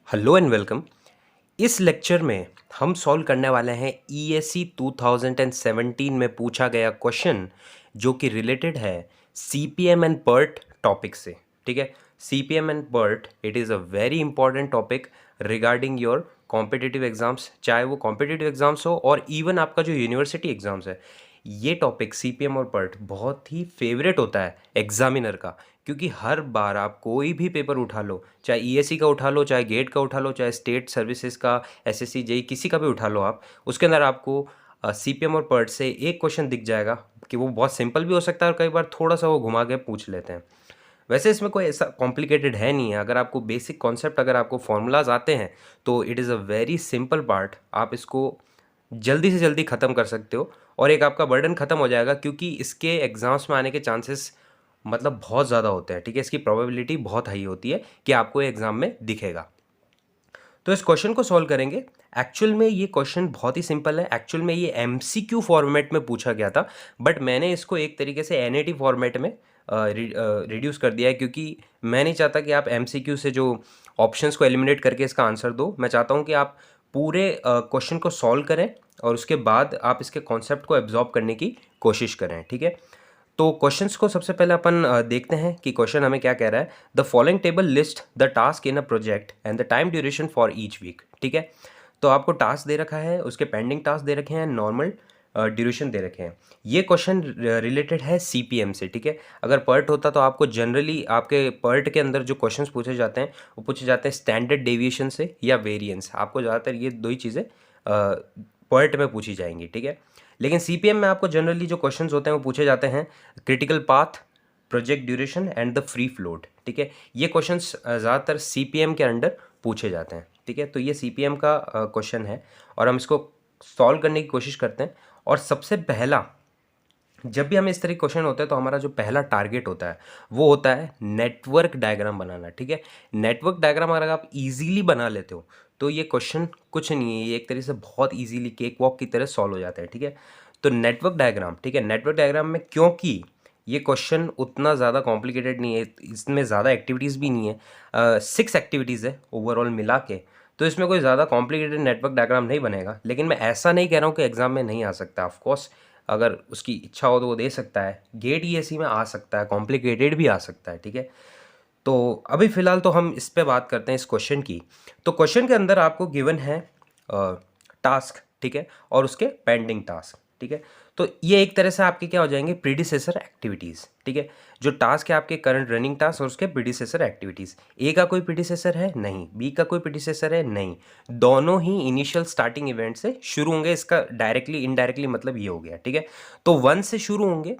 Hello and welcome. इस lecture में हम सॉल्व करने वाले हैं ईएससी 2017 में पूछा गया क्वेश्चन जो कि रिलेटेड है सीपीएम एंड पर्ट टॉपिक से। ठीक है, CPM and PERT it is a very important topic regarding your competitive exams, चाहे वो कॉम्पिटिटिव एग्जाम्स हो और इवन आपका जो यूनिवर्सिटी एग्जाम्स है। ये टॉपिक सीपीएम और पर्ट बहुत ही फेवरेट होता है एग्जामिनर का, क्योंकि हर बार आप कोई भी पेपर उठा लो, चाहे ईएससी का उठा लो, चाहे गेट का उठा लो, चाहे स्टेट सर्विसेज का, एसएससी जेई किसी का भी उठा लो आप, उसके अंदर आपको सीपीएम और पर्ट से एक क्वेश्चन दिख जाएगा कि वो बहुत सिंपल भी हो सकता है और कई बार थोड़ा सा वो घुमा के पूछ लेते हैं। वैसे इसमें कोई ऐसा कॉम्प्लिकेटेड है नहीं है। अगर आपको बेसिक कॉन्सेप्ट, अगर आपको फॉर्मूलाज आते हैं तो it is a very simple part. आप इसको जल्दी से जल्दी ख़त्म कर सकते हो और एक आपका बर्डन ख़त्म हो जाएगा, क्योंकि इसके एग्ज़ाम्स में आने के चांसेस मतलब बहुत ज़्यादा होते हैं। ठीक है, इसकी प्रोबेबिलिटी बहुत हाई होती है कि आपको एग्ज़ाम में दिखेगा। तो इस क्वेश्चन को सॉल्व करेंगे। एक्चुअल में ये क्वेश्चन बहुत ही सिंपल है। एक्चुअल में ये एमसीक्यू फॉर्मेट में पूछा गया था, बट मैंने इसको एक तरीके से एनएटी फॉर्मेट में रिड्यूस कर दिया है, क्योंकि मैं नहीं चाहता कि आप एमसीक्यू से जो ऑप्शंस को एलिमिनेट करके इसका आंसर दो। मैं चाहता हूँ कि आप पूरे क्वेश्चन को सॉल्व करें और उसके बाद आप इसके कॉन्सेप्ट को एब्जॉर्ब करने की कोशिश करें। ठीक है, तो क्वेश्चंस को सबसे पहले अपन देखते हैं कि क्वेश्चन हमें क्या कह रहा है। The following table list the task in a project and the time duration for each week. ठीक है, तो आपको टास्क दे रखा है, उसके पेंडिंग टास्क दे रखे हैं, नॉर्मल ड्यूरेशन दे रखे हैं। ये क्वेश्चन रिलेटेड है सीपीएम से। ठीक है, अगर पर्ट होता तो आपको जनरली आपके पर्ट के अंदर जो क्वेश्चंस पूछे जाते हैं वो पूछे जाते हैं स्टैंडर्ड डेविएशन से या वेरिएंस। आपको ज़्यादातर ये दो ही चीज़ें पर्ट में पूछी जाएंगी। ठीक है, लेकिन सीपीएम में आपको जनरली जो क्वेश्चंस होते हैं वो पूछे जाते हैं critical path, project duration and the free float. ठीक है, ये क्वेश्चंस ज़्यादातर सीपीएम के अंडर पूछे जाते हैं। ठीक है, तो ये सीपीएम का क्वेश्चन है और हम इसको सॉल्व करने की कोशिश करते हैं। और सबसे पहला, जब भी हमें इस तरह के क्वेश्चन होते हैं तो हमारा जो पहला टारगेट होता है वो होता है नेटवर्क डायग्राम बनाना। ठीक है, नेटवर्क डायग्राम अगर आप इजीली बना लेते हो तो ये क्वेश्चन कुछ नहीं है, ये एक तरह से बहुत इजीली केक वॉक की तरह सॉल्व हो जाता है। ठीक है, तो नेटवर्क डायग्राम, ठीक है, नेटवर्क डायग्राम में क्योंकि ये क्वेश्चन उतना ज़्यादा कॉम्प्लिकेटेड नहीं है, इसमें ज़्यादा एक्टिविटीज़ भी नहीं है, 6 एक्टिविटीज़ है ओवरऑल मिला के, तो इसमें कोई ज़्यादा कॉम्प्लिकेटेड नेटवर्क डायग्राम नहीं बनेगा। लेकिन मैं ऐसा नहीं कह रहा हूँ कि एग्जाम में नहीं आ सकता। ऑफकोर्स अगर उसकी इच्छा हो तो वो दे सकता है, गेट ईएससी में आ सकता है, कॉम्प्लिकेटेड भी आ सकता है। ठीक है, तो अभी फ़िलहाल तो हम इस पे बात करते हैं इस क्वेश्चन की। तो क्वेश्चन के अंदर आपको गिवन है टास्क, ठीक है, और उसके पेंडिंग टास्क। ठीक है, तो ये एक तरह से आपके क्या हो जाएंगे, प्रीडिसेसर एक्टिविटीज़। ठीक है, जो टास्क है आपके करंट रनिंग टास्क और उसके प्रीडिसेसर एक्टिविटीज़। ए का कोई प्रीडिसेसर है नहीं, बी का कोई प्रीडिसेसर है नहीं, दोनों ही इनिशियल स्टार्टिंग इवेंट से शुरू होंगे। इसका डायरेक्टली इनडायरेक्टली मतलब ये हो गया। ठीक है, तो 1 से शुरू होंगे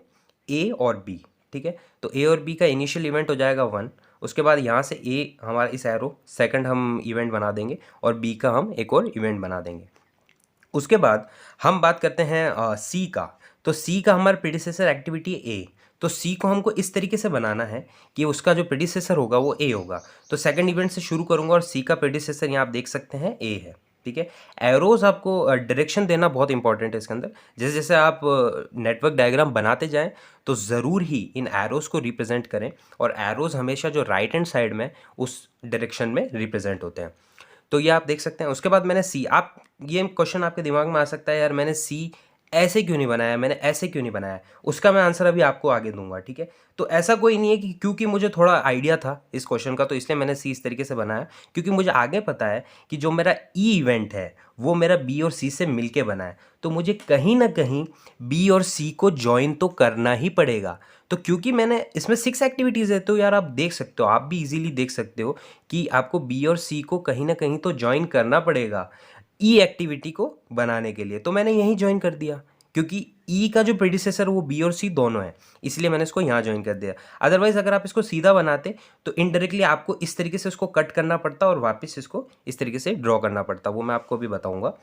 ए और बी। ठीक है, तो ए और बी का इनिशियल इवेंट हो जाएगा 1। उसके बाद यहाँ से ए हमारा इस एरो सेकंड हम इवेंट बना देंगे और बी का हम एक और इवेंट बना देंगे। उसके बाद हम बात करते हैं सी का। तो सी का हमारा प्रीडिसेसर एक्टिविटी ए, तो सी को हमको इस तरीके से बनाना है कि उसका जो प्रीडिसेसर होगा वो ए होगा। तो सेकंड इवेंट से शुरू करूंगा और सी का प्रीडिसेसर यहाँ आप देख सकते हैं ए है। ठीक है, एरोज आपको डायरेक्शन देना बहुत इंपॉर्टेंट है इसके अंदर। जैसे जैसे आप नेटवर्क डायग्राम बनाते जाएं तो ज़रूर ही इन एरोज को रिप्रेजेंट करें, और एरोज हमेशा जो राइट हैंड साइड में उस डायरेक्शन में रिप्रेजेंट होते हैं। तो ये आप देख सकते हैं। उसके बाद मैंने सी, आप ये क्वेश्चन आपके दिमाग में आ सकता है, यार मैंने सी ऐसे क्यों नहीं बनाया, मैंने ऐसे क्यों नहीं बनाया। उसका मैं आंसर अभी आपको आगे दूंगा। ठीक है, तो ऐसा कोई नहीं है कि क्योंकि मुझे थोड़ा आइडिया था इस क्वेश्चन का तो इसलिए मैंने सी इस तरीके से बनाया, क्योंकि मुझे आगे पता है कि जो मेरा ई इवेंट है वो मेरा बी और सी से मिलके बना है, तो मुझे कहीं ना कहीं बी और सी को ज्वाइन तो करना ही पड़ेगा। तो क्योंकि मैंने इसमें 6 एक्टिविटीज़ है, तो यार आप देख सकते हो, आप भी इजीली देख सकते हो कि आपको बी और सी को कहीं ना कहीं तो ज्वाइन करना पड़ेगा ई एक्टिविटी को बनाने के लिए। तो मैंने यहीं ज्वाइन कर दिया, क्योंकि ई का जो प्रेडिसेसर वो बी और सी दोनों है, इसलिए मैंने इसको यहाँ ज्वाइन कर दिया। अदरवाइज अगर आप इसको सीधा बनाते तो इनडायरेक्टली आपको इस तरीके से इसको कट करना पड़ता और वापस इसको इस तरीके से ड्रॉ करना पड़ता, वो मैं आपको भी बताऊंगा।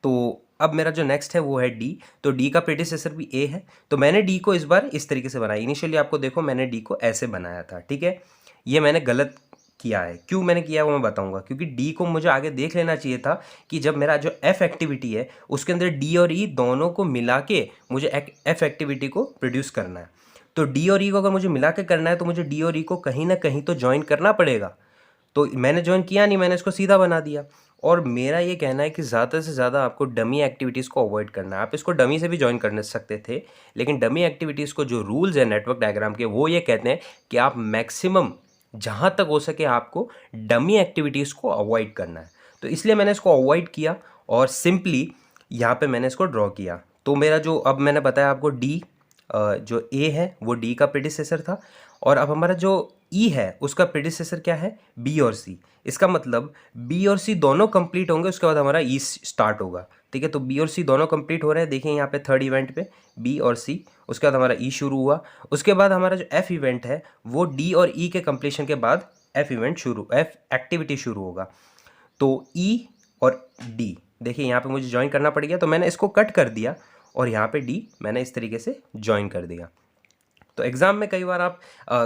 तो अब मेरा जो नेक्स्ट है वो है डी। तो डी का प्रेडिसेसर भी ए है, तो मैंने डी को इस बार इस तरीके से बनाया। इनिशियली आपको देखो मैंने डी को ऐसे बनाया था। ठीक है, ये मैंने गलत किया है। क्यों मैंने किया है वो मैं बताऊंगा, क्योंकि डी को मुझे आगे देख लेना चाहिए था कि जब मेरा जो एफ एक्टिविटी है उसके अंदर डी और ई दोनों को मिला के मुझे एफ एक्टिविटी को प्रोड्यूस करना है। तो डी और ई को अगर मुझे मिला के करना है तो मुझे डी और ई को कहीं ना कहीं तो ज्वाइन करना पड़ेगा। तो मैंने ज्वाइन किया नहीं, मैंने इसको सीधा बना दिया। और मेरा ये कहना है कि ज़्यादा से ज़्यादा आपको डमी एक्टिविटीज़ को अवॉइड करना है। आप इसको डमी से भी ज्वाइन कर सकते थे, लेकिन डमी एक्टिविटीज़ को जो रूल्स है नेटवर्क डायग्राम के, वो ये कहते हैं कि आप मैक्सिमम जहाँ तक हो सके आपको डमी एक्टिविटीज़ को अवॉइड करना है। तो इसलिए मैंने इसको अवॉइड किया और सिंपली यहाँ पे मैंने इसको ड्रॉ किया। तो मेरा जो, अब मैंने बताया आपको डी, जो ए है वो डी का प्रेडिसेसर था, और अब हमारा जो ई है उसका प्रेडिसेसर क्या है, बी और सी। इसका मतलब बी और सी दोनों कंप्लीट होंगे, उसके बाद हमारा ई स्टार्ट होगा। ठीक है, तो बी और सी दोनों कंप्लीट हो रहे हैं, देखिए यहाँ पे थर्ड इवेंट पे बी और सी, उसके बाद हमारा ई शुरू हुआ। उसके बाद हमारा जो एफ इवेंट है वो डी और ई के कंप्लीशन के बाद एफ एक्टिविटी शुरू होगा। तो ई और डी, देखिए यहाँ पे मुझे ज्वाइन करना पड़ गया, तो मैंने इसको कट कर दिया और यहाँ पे डी मैंने इस तरीके से ज्वाइन कर दिया। तो एग्ज़ाम में कई बार आप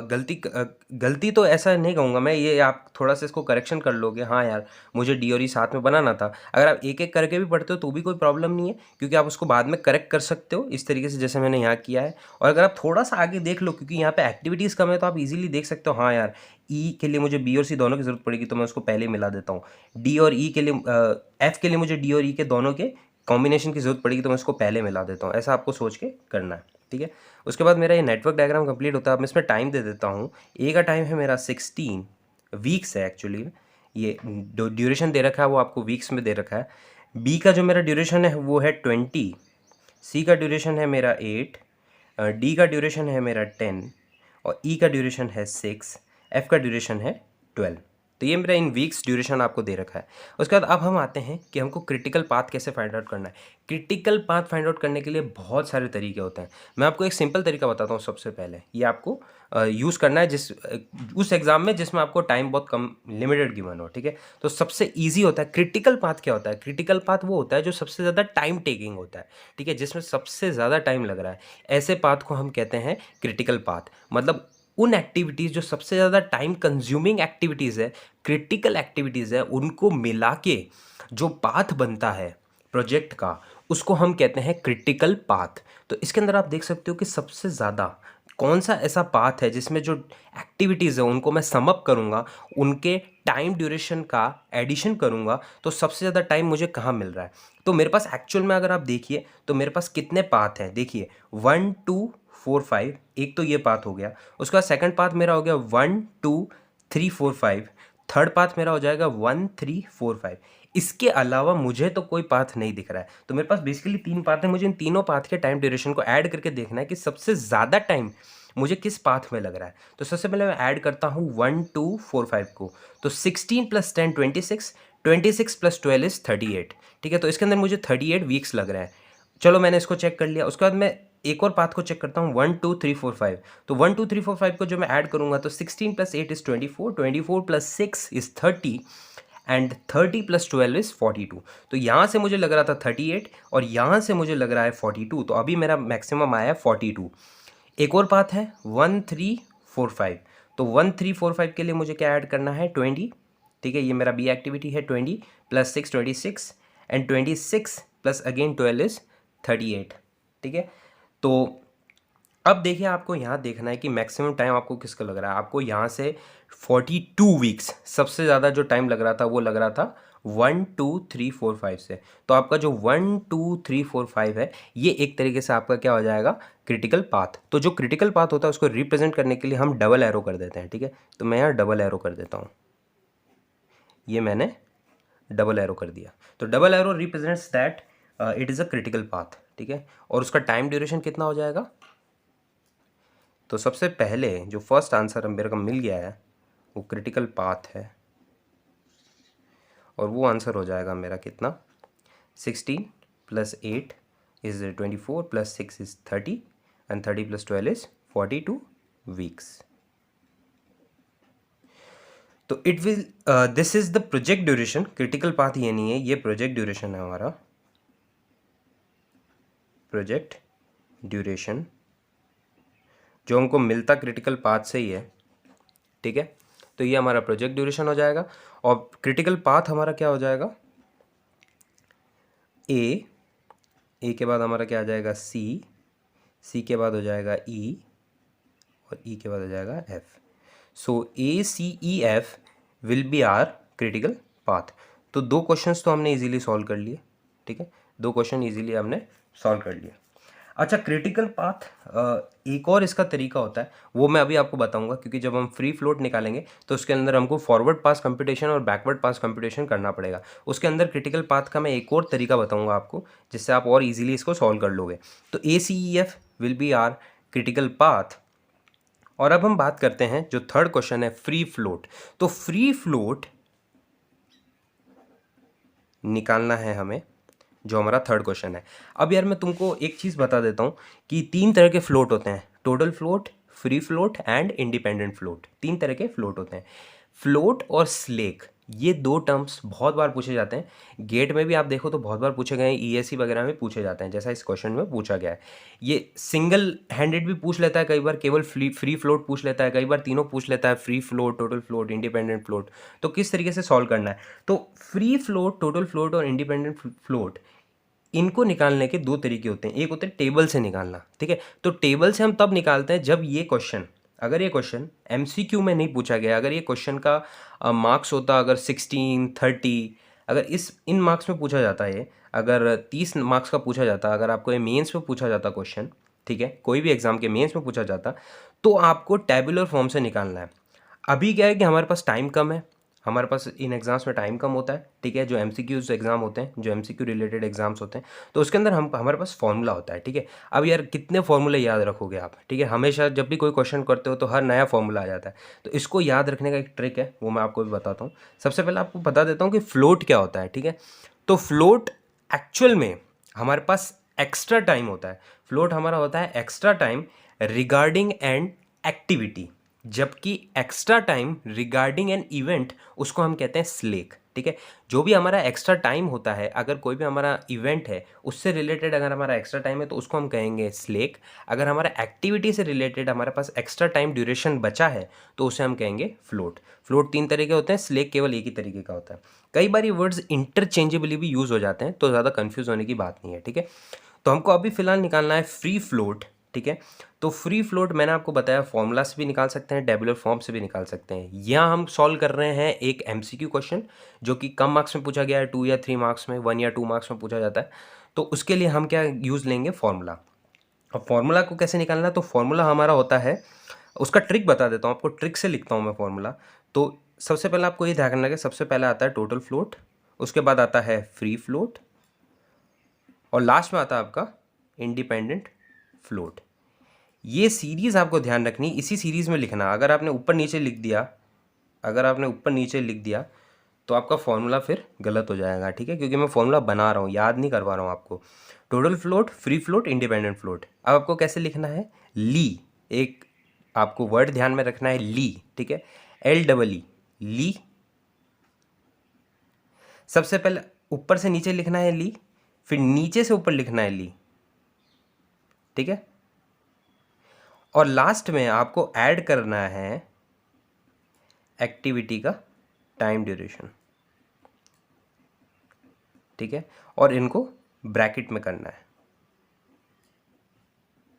गलती तो ऐसा नहीं कहूँगा मैं, ये आप थोड़ा सा इसको करेक्शन कर लोगे, हाँ यार मुझे डी और ई साथ में बनाना था। अगर आप एक एक करके भी पढ़ते हो तो भी कोई प्रॉब्लम नहीं है, क्योंकि आप उसको बाद में करेक्ट कर सकते हो इस तरीके से जैसे मैंने यहाँ किया है। और अगर आप थोड़ा सा आगे देख लो, क्योंकि यहाँ पे एक्टिविटीज़ कम है, तो आप इजीली देख सकते हो, हाँ यार ई के लिए मुझे बी और सी दोनों की ज़रूरत पड़ेगी, तो मैं उसको पहले मिला देता हूँ। डी और ई के लिए, एफ के लिए मुझे डी और ई के दोनों के कॉम्बिनेशन की ज़रूरत पड़ेगी, तो मैं उसको पहले मिला देता हूँ। ऐसा आपको सोच के करना है, ठीक है। उसके बाद मेरा ये नेटवर्क डायग्राम कंप्लीट होता है। अब मैं इसमें टाइम दे देता हूँ। ए का टाइम है मेरा 16 वीक्स है एक्चुअली, ये ड्यूरेशन दे रखा है वो आपको वीक्स में दे रखा है। बी का जो मेरा ड्यूरेशन है वो है 20, सी का ड्यूरेशन है मेरा 8, डी का ड्यूरेशन है मेरा 10 और ई का ड्यूरेशन है 6, एफ का ड्यूरेशन है 12। तो ये मेरा इन वीक्स ड्यूरेशन आपको दे रखा है। उसके बाद अब हम आते हैं कि हमको क्रिटिकल पाथ कैसे फाइंड आउट करना है। क्रिटिकल पाथ फाइंड आउट करने के लिए बहुत सारे तरीके होते हैं। मैं आपको एक सिंपल तरीका बताता हूँ। सबसे पहले ये आपको यूज़ करना है उस एग्ज़ाम में जिसमें आपको टाइम बहुत कम लिमिटेड गिवन हो, ठीक है। तो सबसे ईजी होता है क्रिटिकल पाथ। क्या होता है क्रिटिकल पाथ? वो होता है जो सबसे ज़्यादा टाइम टेकिंग होता है, ठीक है, जिसमें सबसे ज़्यादा टाइम लग रहा है। ऐसे पाथ को हम कहते हैं क्रिटिकल पाथ। मतलब उन एक्टिविटीज़ जो सबसे ज़्यादा टाइम कंज्यूमिंग एक्टिविटीज़ है, क्रिटिकल एक्टिविटीज़ है, उनको मिला के जो पाथ बनता है प्रोजेक्ट का, उसको हम कहते हैं क्रिटिकल पाथ। तो इसके अंदर आप देख सकते हो कि सबसे ज़्यादा कौन सा ऐसा पाथ है जिसमें जो एक्टिविटीज़ है उनको मैं सम अप करूँगा, उनके टाइम ड्यूरेशन का एडिशन करूँगा, तो सबसे ज़्यादा टाइम मुझे कहाँ मिल रहा है। तो मेरे पास एक्चुअल में अगर आप देखिए तो मेरे पास कितने पाथ हैं, देखिए 1 2 4 5, एक तो ये पाथ हो गया। उसके बाद सेकंड पाथ मेरा हो गया 1 2 3 4 5, थर्ड पाथ मेरा हो जाएगा 1 3 4 5। इसके अलावा मुझे तो कोई पाथ नहीं दिख रहा है। तो मेरे पास बेसिकली 3 पाथ है, मुझे इन तीनों पाथ के टाइम ड्यूरेशन को ऐड करके देखना है कि सबसे ज़्यादा टाइम मुझे किस पाथ में लग रहा है। तो सबसे पहले मैं ऐड करता हूँ 1 2 4 5 को। तो 16 + 10 26, 26 + 12 इज 38, ठीक है। तो इसके अंदर मुझे 38 वीक्स लग रहा है। चलो मैंने इसको चेक कर लिया। उसके बाद मैं एक और पाथ को चेक करता हूँ 1 2 3 4 5। तो 1 2 3 4 5 को जो मैं ऐड करूँगा तो 16 + 8 इज 24, 24 + 6 इज 30 एंड 30 + 12 इज 42। तो यहाँ से मुझे लग रहा था 38 और यहाँ से मुझे लग रहा है 42। तो अभी मेरा मैक्सिमम आया है 42। एक और पाथ है 1 3 4 5। तो 1 3 4 5 के लिए मुझे क्या ऐड करना है 20, ठीक है। ये मेरा बी एक्टिविटी है 20 + 6 26 एंड 26 + अगेन 12 इज 38, ठीक है। तो अब देखिए आपको यहाँ देखना है कि मैक्सिमम टाइम आपको किसका लग रहा है। आपको यहाँ से 42 वीक्स सबसे ज़्यादा जो टाइम लग रहा था वो लग रहा था 1 2 3 4 5 से। तो आपका जो 1 2 3 4 5 है ये एक तरीके से आपका क्या हो जाएगा क्रिटिकल पाथ। तो जो क्रिटिकल पाथ होता है उसको रिप्रेजेंट करने के लिए हम डबल एरो कर देते हैं, ठीक है। तो मैं यहाँ डबल एरो कर देता हूँ, ये मैंने डबल एरो कर दिया। तो double arrow represents that it is a critical path, ठीक है। और उसका टाइम ड्यूरेशन कितना हो जाएगा। तो सबसे पहले जो फर्स्ट आंसर मेरे को मिल गया है वो क्रिटिकल पाथ है, और वो आंसर हो जाएगा मेरा कितना 16 + 8 is 24 + 6 is 30 and 30 + 12 is 42 weeks. तो it will this is the project duration. Critical path ये नहीं है, ये प्रोजेक्ट ड्यूरेशन है हमारा, प्रोजेक्ट ड्यूरेशन जो हमको मिलता क्रिटिकल पाथ से ही है, ठीक है। तो ये हमारा प्रोजेक्ट ड्यूरेशन हो जाएगा। और क्रिटिकल पाथ हमारा क्या हो जाएगा ए के बाद हमारा क्या आ जाएगा सी के बाद हो जाएगा ई और ई के बाद हो जाएगा F. So A C E F will be are critical path. तो 2 क्वेश्चंस तो हमने इजीली सॉल्व कर लिए, ठीक है, 2 क्वेश्चन इजीली हमने सॉल्व कर लिए। अच्छा, क्रिटिकल पाथ एक और इसका तरीका होता है, वो मैं अभी आपको बताऊंगा, क्योंकि जब हम फ्री फ्लोट निकालेंगे तो उसके अंदर हमको फॉरवर्ड पास कंप्यूटेशन और बैकवर्ड पास कंप्यूटेशन करना पड़ेगा। उसके अंदर क्रिटिकल पाथ का मैं एक और तरीका बताऊंगा आपको, जिससे आप और इजीली इसको सॉल्व कर लोगे। तो ACEF will be are critical path. और अब हम बात करते हैं जो थर्ड क्वेश्चन है, फ्री फ्लोट। तो फ्री फ्लोट निकालना है हमें, जो हमारा थर्ड क्वेश्चन है। अब यार मैं तुमको एक चीज़ बता देता हूँ कि 3 तरह के फ्लोट होते हैं, total float, free float and independent float. 3 तरह के फ्लोट होते हैं। फ्लोट और स्लेक, ये 2 टर्म्स बहुत बार पूछे जाते हैं। गेट में भी आप देखो तो बहुत बार पूछे गए हैं, ESE वगैरह में पूछे जाते हैं, जैसा इस क्वेश्चन में पूछा गया है। ये सिंगल हैंडेड भी पूछ लेता है कई बार, केवल फ्री फ्लोट पूछ लेता है, कई बार तीनों पूछ लेता है, free float, total float, independent float. तो किस तरीके से सॉल्व करना है? तो फ्री फ्लोट, टोटल फ्लोट और इंडिपेंडेंट फ्लोट, इनको निकालने के 2 तरीके होते हैं। एक होता है टेबल से निकालना, ठीक है। तो टेबल से हम तब निकालते हैं जब ये क्वेश्चन, अगर ये क्वेश्चन MCQ में नहीं पूछा गया, अगर ये क्वेश्चन का मार्क्स होता अगर 16, 30, अगर इन मार्क्स में पूछा जाता है, अगर 30 मार्क्स का पूछा जाता, अगर आपको ये मेंस में पूछा जाता क्वेश्चन, ठीक है, कोई भी एग्जाम के मेंस में पूछा जाता, तो आपको टेबुलर फॉर्म से निकालना है। अभी क्या है कि हमारे पास टाइम कम है, हमारे पास इन एग्जाम्स में टाइम कम होता है, ठीक है, जो MCQs एग्जाम होते हैं, जो MCQ रिलेटेड एग्जाम्स होते हैं, तो उसके अंदर हमारे पास फॉर्मूला होता है, ठीक है। अब यार कितने फॉर्मूले याद रखोगे आप, ठीक है, हमेशा जब भी कोई क्वेश्चन करते हो तो हर नया फॉर्मूला आ जाता है। तो इसको याद रखने का एक ट्रिक है, वो मैं आपको भी बताता हूँ। सबसे पहले आपको बता देता हूँ कि फ्लोट क्या होता है, ठीक है। तो फ्लोट एक्चुअल में हमारे पास एक्स्ट्रा टाइम होता है। फ्लोट हमारा होता है extra time regarding an activity, जबकि extra time regarding an event, उसको हम कहते हैं स्लेक, ठीक है। जो भी हमारा एक्स्ट्रा टाइम होता है, अगर कोई भी हमारा इवेंट है उससे रिलेटेड अगर हमारा एक्स्ट्रा टाइम है तो उसको हम कहेंगे स्लेक। अगर हमारा एक्टिविटी से रिलेटेड हमारे पास एक्स्ट्रा टाइम ड्यूरेशन बचा है तो उसे हम कहेंगे फ्लोट। फ्लोट 3 तरह के होते हैं, स्लेक केवल एक ही तरीके का होता है। कई बार ये वर्ड्स इंटरचेंजेबली भी यूज़ हो जाते हैं, तो ज़्यादा कन्फ्यूज़ होने की बात नहीं है, ठीक है। तो हमको अभी फिलहाल निकालना है फ्री फ्लोट, ठीक है। तो फ्री फ्लोट मैंने आपको बताया फॉर्मूला से भी निकाल सकते हैं, टेबुलर फॉर्म से भी निकाल सकते हैं। यहाँ हम सॉल्व कर रहे हैं एक MCQ क्वेश्चन, जो कि कम मार्क्स में पूछा गया है, 2 या 3 मार्क्स में, 1 या 2 मार्क्स में पूछा जाता है। तो उसके लिए हम क्या यूज़ लेंगे, फॉर्मूला। अब फॉर्मूला को कैसे निकालना है, तो फॉर्मूला हमारा होता है, उसका ट्रिक बता देता हूँ आपको, ट्रिक से लिखता हूँ मैं फॉर्मूला। तो सबसे पहले आपको ये ध्यान रखना है, सबसे पहले आता है टोटल फ्लोट, उसके बाद आता है फ्री फ्लोट, और लास्ट में आता है आपका इंडिपेंडेंट फ्लोट। ये सीरीज़ आपको ध्यान रखनी, इसी सीरीज़ में लिखना। अगर आपने ऊपर नीचे लिख दिया, तो आपका फॉर्मूला फिर गलत हो जाएगा, ठीक है, क्योंकि मैं फॉर्मूला बना रहा हूँ, याद नहीं करवा रहा हूँ आपको। Total float, free float, independent float. अब आपको कैसे लिखना है, ली, एक आपको वर्ड ध्यान में रखना है, ली, ठीक है, LEE, ली। सबसे पहले ऊपर से नीचे लिखना है ली, फिर नीचे से ऊपर लिखना है ली, ठीक है, और लास्ट में आपको ऐड करना है एक्टिविटी का टाइम ड्यूरेशन, ठीक है, और इनको ब्रैकेट में करना है,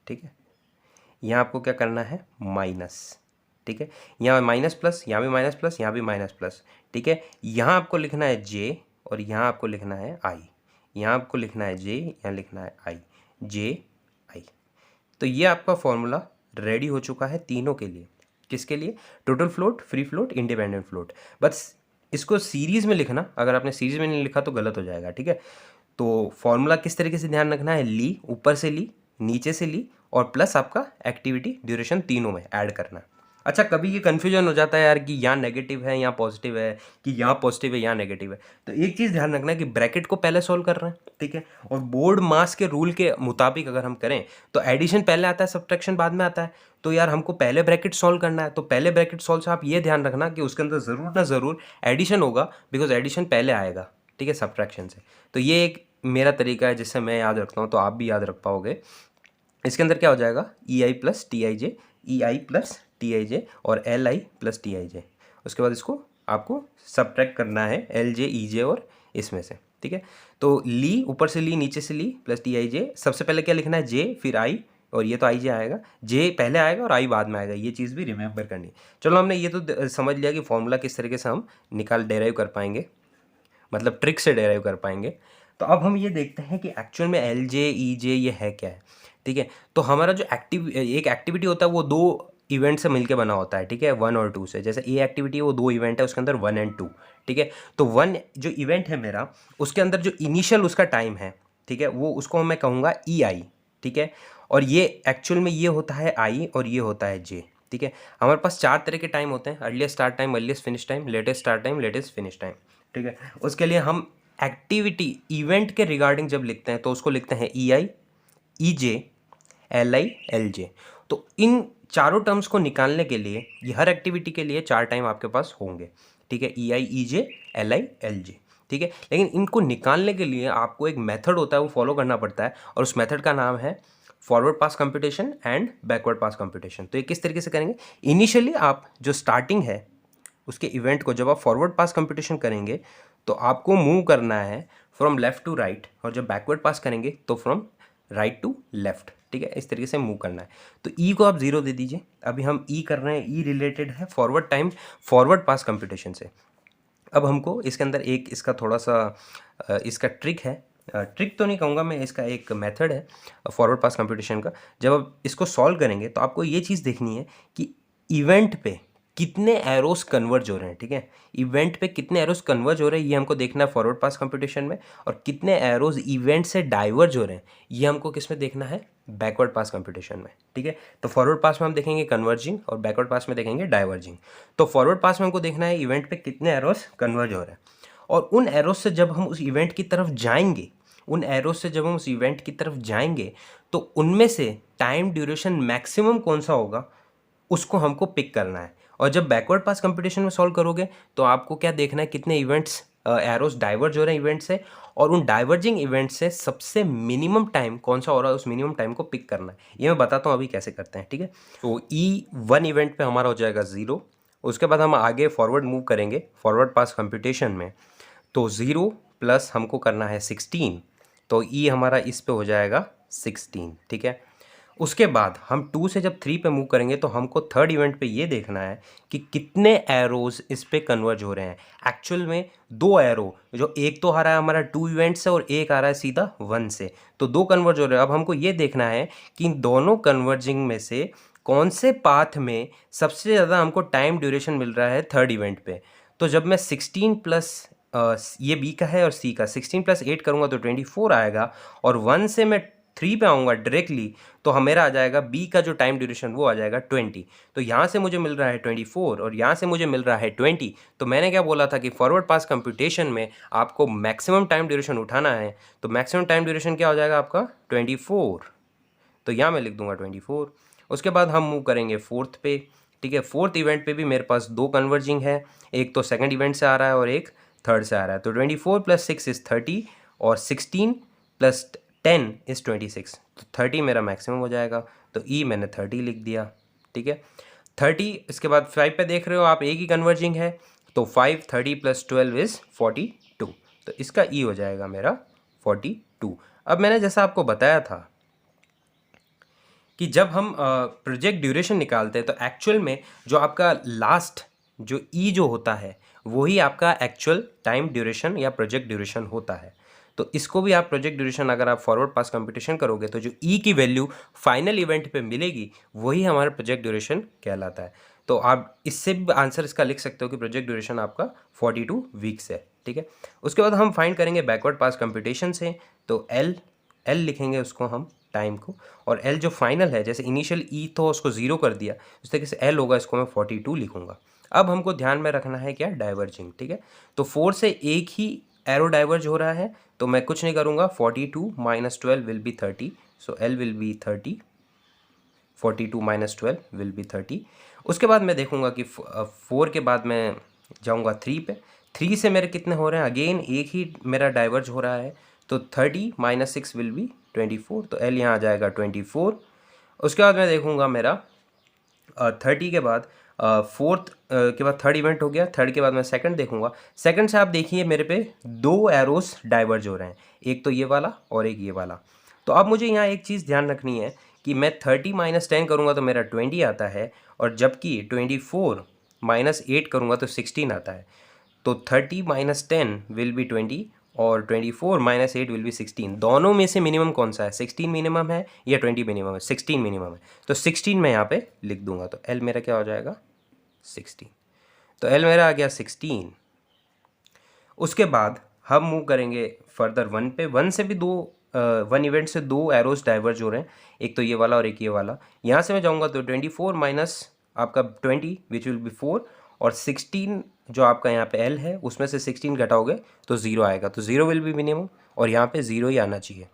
ठीक है। यहाँ आपको क्या करना है, माइनस, ठीक है, यहाँ माइनस प्लस, यहाँ भी माइनस प्लस, यहाँ भी माइनस प्लस, ठीक है। यहाँ आपको लिखना है J और यहाँ आपको लिखना है I, यहाँ आपको लिखना है J, यहाँ लिखना है I, JI। तो ये आपका फॉर्मूला रेडी हो चुका है तीनों के लिए। किसके लिए, total float, free float, independent float. बस इसको सीरीज़ में लिखना, अगर आपने सीरीज़ में नहीं लिखा तो गलत हो जाएगा, ठीक है। तो फॉर्मूला किस तरीके से ध्यान रखना है, ली, ऊपर से ली, नीचे से ली, और प्लस आपका एक्टिविटी ड्यूरेशन तीनों में ऐड करना। अच्छा, कभी ये कन्फ्यूजन हो जाता है यार कि यहाँ नेगेटिव है यहाँ पॉजिटिव है, कि यहाँ पॉजिटिव है यहाँ नेगेटिव है। तो एक चीज़ ध्यान रखना है कि ब्रैकेट को पहले सॉल्व कर रहे हैं, ठीक है, और बोर्ड मास के रूल के मुताबिक अगर हम करें तो एडिशन पहले आता है, सब्ट्रैक्शन बाद में आता है। तो यार हमको पहले ब्रैकेट सॉल्व करना है, तो पहले ब्रैकेट सॉल्व से आप ये ध्यान रखना कि उसके अंदर ज़रूर ना ज़रूर एडिशन होगा, बिकॉज एडिशन पहले आएगा, ठीक है, सब्ट्रैक्शन से। तो ये एक मेरा तरीका है जिससे मैं याद रखता हूँ, तो आप भी याद रख पाओगे। इसके अंदर क्या हो जाएगा, EI plus TIJ, EI plus TIJ और LI प्लस TIJ। उसके बाद इसको आपको सब्ट्रैक्ट करना है LJ, EJ और इसमें से, ठीक है। तो ली, ऊपर से ली, नीचे से ली, प्लस TIJ। सबसे पहले क्या लिखना है, J, फिर I, और ये तो आई जे आएगा, जे पहले आएगा और आई बाद में आएगा, ये चीज़ भी रिमेंबर करनी है। चलो हमने ये तो समझ लिया कि फॉर्मूला किस तरीके से हम डेराइव कर पाएंगे, मतलब ट्रिक से डेराइव कर पाएंगे। तो अब हम ये देखते हैं कि एक्चुअल में एल जे ई जे ये है क्या है। ठीक है, तो हमारा जो एक एक्टिविटी होता है वो दो इवेंट से मिलके बना होता है। ठीक है, 1 और 2 से। जैसे ए एक्टिविटी है वो 2 इवेंट है, उसके अंदर 1 और 2। ठीक है, तो 1 जो इवेंट है मेरा, उसके अंदर जो इनिशियल उसका टाइम है, ठीक है, वो उसको मैं कहूँगा ई आई। ठीक है, और ये एक्चुअल में ये होता है आई और ये होता है जे। ठीक है, हमारे पास 4 तरह के टाइम होते हैं, earliest start time, earliest finish time, latest start time, latest finish time. ठीक है, उसके लिए हम एक्टिविटी इवेंट के रिगार्डिंग जब लिखते हैं तो उसको लिखते हैं ई आई, ई जे, एल आई, एल जे। तो इन चारों टर्म्स को निकालने के लिए ये हर एक्टिविटी के लिए 4 टाइम आपके पास होंगे। ठीक है, ई आई, ई जे, एल आई, एल जे। ठीक है, लेकिन इनको निकालने के लिए आपको एक मेथड होता है वो फॉलो करना पड़ता है, और उस मेथड का नाम है forward pass computation and backward pass computation. तो ये किस तरीके से करेंगे? इनिशियली आप जो स्टार्टिंग है उसके इवेंट को जब आप फॉरवर्ड पास कंप्यूटेशन करेंगे तो आपको मूव करना है फ्रॉम लेफ्ट टू राइट, और जब बैकवर्ड पास करेंगे तो फ्रॉम राइट टू लेफ्ट। ठीक है, इस तरीके से मूव करना है। तो ई को आप 0 दे दीजिए। अभी हम ई कर रहे हैं, ई रिलेटेड है फॉरवर्ड पास कंप्यूटेशन से। अब हमको इसके अंदर एक इसका थोड़ा सा इसका ट्रिक है, ट्रिक तो नहीं कहूँगा मैं, इसका एक मेथड है फॉरवर्ड पास कंप्यूटेशन का। जब आप इसको सॉल्व करेंगे तो आपको ये चीज़ देखनी है कि इवेंट पे कितने एरोस कन्वर्ज हो रहे हैं। ठीक है, इवेंट पे कितने एरोस कन्वर्ज हो रहे हैं ये हमको देखना है फॉरवर्ड पास कंप्यूटेशन में, और कितने एरोस इवेंट से डाइवर्ज हो रहे हैं ये हमको किस में देखना है? बैकवर्ड पास कंप्यूटेशन में। ठीक है, तो फॉरवर्ड पास में हम देखेंगे कन्वर्जिंग और बैकवर्ड पास में देखेंगे डाइवर्जिंग। तो फॉरवर्ड पास में हमको देखना है इवेंट पे कितने एरोस कन्वर्ज हो रहे हैं, और उन एरोस से जब हम उस इवेंट की तरफ जाएंगे, तो उनमें से टाइम ड्यूरेशन मैक्सिमम कौन सा होगा उसको हमको पिक करना है। और जब बैकवर्ड पास कंप्यूटेशन में सॉल्व करोगे तो आपको क्या देखना है? कितने इवेंट्स एरोस डाइवर्ज हो रहे हैं इवेंट से, और उन डाइवर्जिंग इवेंट से सबसे मिनिमम टाइम कौन सा हो रहा है उस मिनिमम टाइम को पिक करना है। ये मैं बताता हूँ अभी कैसे करते हैं। ठीक है, तो E1 इवेंट पे हमारा हो जाएगा 0। उसके बाद हम आगे फॉरवर्ड मूव करेंगे फॉरवर्ड पास कंप्यूटेशन में, तो 0 प्लस हमको करना है 16, तो ई हमारा इस पे हो जाएगा 16। ठीक है, उसके बाद हम 2 से जब 3 पे मूव करेंगे तो हमको थर्ड इवेंट पे ये देखना है कि कितने एरोज इस पे कन्वर्ज हो रहे हैं। एक्चुअल में 2 एरो, जो एक तो आ रहा है हमारा 2 इवेंट से और एक आ रहा है सीधा 1 से, तो 2 कन्वर्ज हो रहे हैं। अब हमको ये देखना है कि इन दोनों कन्वर्जिंग में से कौन से पाथ में सबसे ज़्यादा हमको टाइम ड्यूरेशन मिल रहा है थर्ड इवेंट पे। तो जब मैं 16 प्लस ये बी का है और सी का 16 प्लस 8 करूँगा तो 24 आएगा, और 1 से मैं 3 पे आऊँगा डायरेक्टली तो मेरा आ जाएगा बी का जो टाइम ड्यूरेशन वो आ जाएगा 20। तो यहाँ से मुझे मिल रहा है 24 और यहाँ से मुझे मिल रहा है 20। तो मैंने क्या बोला था कि फॉरवर्ड पास कंप्यूटेशन में आपको मैक्सिमम टाइम ड्यूरेशन उठाना है, तो मैक्सिमम टाइम ड्यूरेशन क्या हो जाएगा आपका? 24। तो यहाँ मैं लिख दूंगा 24। उसके बाद हम मूव करेंगे फोर्थ पे। ठीक है, फोर्थ इवेंट पे भी मेरे पास 2 कन्वर्जिंग है, एक तो सेकंड इवेंट से आ रहा है और एक थर्ड से आ रहा है। तो 24 प्लस 6 इज़ 30 और 16 प्लस 10 इज़ 26। तो 30 मेरा मैक्सिमम हो जाएगा, तो ई मैंने 30 लिख दिया। ठीक है, 30। इसके बाद 5 पे देख रहे हो आप, एक ही कन्वर्जिंग है, तो 5 30 प्लस 12 इज़ 42। तो इसका ई हो जाएगा मेरा 42। अब मैंने जैसा आपको बताया था कि जब हम प्रोजेक्ट ड्यूरेशन निकालते हैं तो एक्चुअल में जो आपका लास्ट जो ई जो होता है वही आपका एक्चुअल टाइम ड्यूरेशन या प्रोजेक्ट ड्यूरेशन होता है। तो इसको भी आप प्रोजेक्ट ड्यूरेशन अगर आप फॉरवर्ड पास कंप्यूटेशन करोगे तो जो ई की वैल्यू फाइनल इवेंट पे मिलेगी वही हमारा प्रोजेक्ट ड्यूरेशन कहलाता है। तो आप इससे भी आंसर इसका लिख सकते हो कि प्रोजेक्ट ड्यूरेशन आपका 42 वीक्स है। ठीक है, उसके बाद हम फाइंड करेंगे बैकवर्ड पास कंप्यूटेशन से, तो एल लिखेंगे उसको हम टाइम को, और एल जो फाइनल है, जैसे इनिशियल ई तो उसको 0 कर दिया, उस तरीके से एल होगा, इसको मैं 42 लिखूंगा। अब हमको ध्यान में रखना है क्या? डाइवर्जिंग। ठीक है, तो 4 से एक ही एरो डाइवर्ज हो रहा है, तो मैं कुछ नहीं करूँगा, 42 minus 12 will be 30, so L will be 30, 42 minus 12 will be 30। उसके बाद मैं देखूँगा कि 4 के बाद मैं जाऊँगा 3 पे, 3 से मेरे कितने हो रहे हैं? अगेन एक ही मेरा डाइवर्ज हो रहा है, तो 30 माइनस 6 विल बी 24, तो एल यहाँ आ जाएगा 24। उसके बाद मैं देखूँगा मेरा 30 के बाद फोर्थ के बाद थर्ड इवेंट हो गया, थर्ड के बाद मैं सेकंड देखूंगा। सेकंड से आप देखिए मेरे पे 2 एरोस डाइवर्ज हो रहे हैं, एक तो ये वाला और एक ये वाला। तो अब मुझे यहाँ एक चीज़ ध्यान रखनी है कि मैं 30 माइनस 10 करूँगा तो मेरा 20 आता है, और जबकि 24 माइनस 8 करूँगा तो 16 आता है। तो 30 माइनस 10 विल बी 20 और 24 माइनस 8 विल बी 16। दोनों में से मिनिमम कौन सा है? 16 मिनिमम है या 20 मिनिमम है? 16 मिनिमम है, तो 16 मैं यहाँ पे लिख दूंगा। तो L मेरा क्या हो जाएगा? 16। तो L मेरा आ गया 16। उसके बाद हम मूव करेंगे फर्दर 1 पे। 1 से भी वन इवेंट से 2 एरोज डाइवर्ज हो रहे हैं, एक तो ये वाला और एक ये वाला। यहाँ से मैं जाऊँगा तो 24 माइनस आपका 20 विच विल बी 4, और 16 जो आपका यहाँ पे L है उसमें से 16 घटाओगे तो 0 आएगा, तो 0 विल बी मिनिमम, और यहाँ पे 0 ही आना चाहिए।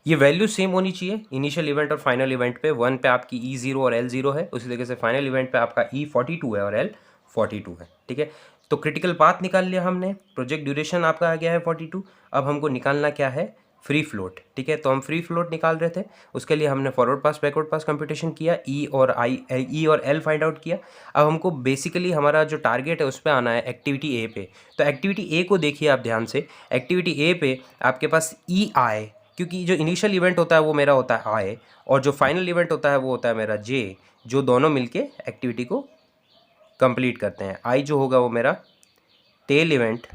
ये वैल्यू सेम होनी चाहिए इनिशियल इवेंट और फाइनल इवेंट पे। 1 पे आपकी E0 और L0 है, उसी तरीके से फाइनल इवेंट पे आपका E42 है और L42 है। ठीक है, तो क्रिटिकल पाथ निकाल लिया हमने, प्रोजेक्ट ड्यूरेशन आपका आ गया है 42। अब हमको निकालना क्या है? Free float. ठीक है, तो हम फ्री फ्लोट निकाल रहे थे, उसके लिए हमने फॉरवर्ड पास बैकवर्ड पास कंप्यूटेशन किया, ई और एल फाइंड आउट किया। अब हमको बेसिकली हमारा जो टारगेट है उस पर आना है एक्टिविटी ए पे। तो एक्टिविटी ए को देखिए आप ध्यान से। एक्टिविटी ए पे आपके पास ई आए, क्योंकि जो इनिशियल इवेंट होता है वो मेरा होता है आई, और जो फाइनल इवेंट होता है वो होता है मेरा जे, जो दोनों मिलके एक्टिविटी को कंप्लीट करते हैं। आई जो होगा वो मेरा टेल इवेंट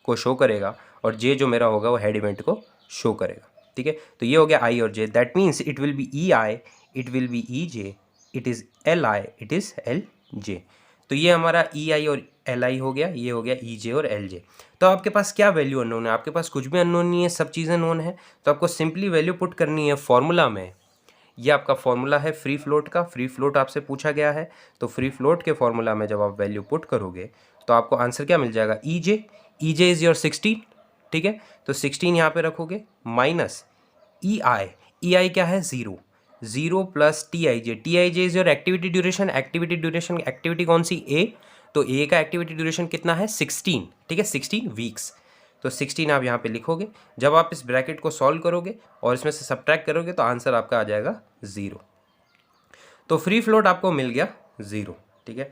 को शो करेगा, और जे जो मेरा होगा वो हेड इवेंट को शो करेगा। ठीक है, तो ये हो गया आई और J. That means it will be E I, it will be E J, it is L I, it is L J. तो ये हमारा ई आई और एल आई हो गया, ये हो गया ई जे और एल जे। तो आपके पास क्या वैल्यू अननोन है? आपके पास कुछ भी अननोन नहीं है, सब चीज़ें नोन है। तो आपको सिंपली वैल्यू पुट करनी है फॉर्मूला में। ये आपका फॉर्मूला है फ्री फ्लोट का। फ्री फ्लोट आपसे पूछा गया है, तो फ्री फ्लोट के फॉर्मूला में जब आप वैल्यू पुट करोगे तो आपको आंसर क्या मिल जाएगा? ई जे। ई जे इज़ योर 16। ठीक है, तो 16 यहाँ पे रखोगे, माइनस ई आई। ई आई क्या है? 0। 0 plus T I J. T I J is your activity duration. Activity duration, activity कौन सी? ए। तो ए का एक्टिविटी ड्यूरेशन कितना है? 16। ठीक है, 16 वीक्स। तो 16 आप यहाँ पे लिखोगे। जब आप इस ब्रैकेट को सॉल्व करोगे और इसमें से सब्ट्रैक्ट करोगे तो आंसर आपका आ जाएगा 0। तो फ्री फ्लोट आपको मिल गया 0। ठीक है,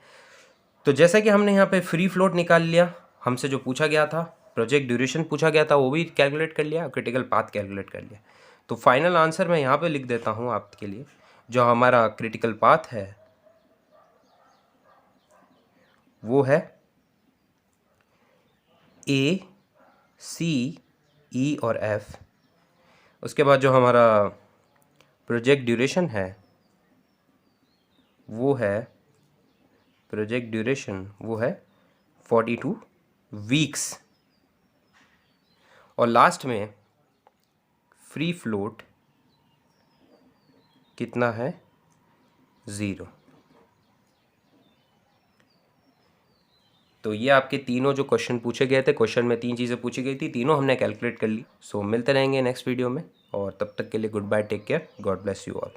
तो जैसा कि हमने यहाँ पे फ्री फ्लोट निकाल लिया, हमसे जो पूछा गया था, प्रोजेक्ट ड्यूरेशन पूछा गया था, वो भी कैलकुलेट कर लिया, क्रिटिकल पाथ कैलकुलेट कर लिया। तो फाइनल आंसर मैं यहाँ पे लिख देता हूँ आपके लिए। जो हमारा क्रिटिकल पाथ है वो है ए, सी, ई और एफ। उसके बाद जो हमारा प्रोजेक्ट ड्यूरेशन है वो है, प्रोजेक्ट ड्यूरेशन वो है 42 वीक्स। और लास्ट में फ्री फ्लोट कितना है? 0। तो ये आपके तीनों जो क्वेश्चन पूछे गए थे, क्वेश्चन में 3 चीज़ें पूछी गई थी, तीनों हमने कैलकुलेट कर ली। सो मिलते रहेंगे नेक्स्ट वीडियो में, और तब तक के लिए good bye, take care, God bless you all.